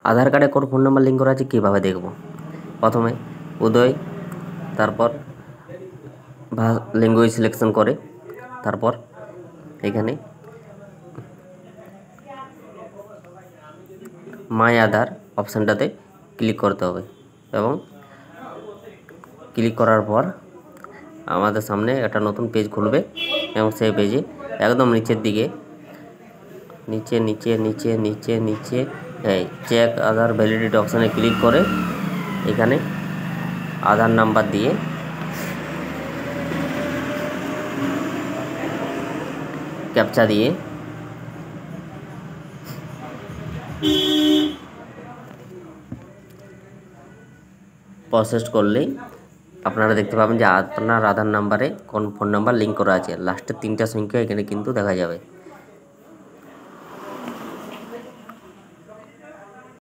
আধার কার্ডে কোন phone number link করা আছে কীভাবে দেখব? প্রথমে উদয়, তারপর ল্যাঙ্গুয়েজ সিলেকশন করে তারপর এখানে মাই আধার অপশানটাতে ক্লিক করতে হবে এবং ক্লিক করার পর আমাদের সামনে একটা নতুন পেজ খুলবে এবং সেই পেজে একদম নিচের দিকে নিচে নিচে নিচে নিচে নিচে এই চেক আধার ভ্যালিডিটি অপশানে ক্লিক করে এখানে আধার নাম্বার দিয়ে ক্যাপচা দিয়ে প্রসেস করলেই আপনারা দেখতে পাবেন যে আপনার আধার নাম্বারে কোন ফোন নাম্বার লিঙ্ক করা আছে। লাস্টের 3টা সংখ্যা এখানে কিন্তু দেখা যাবে।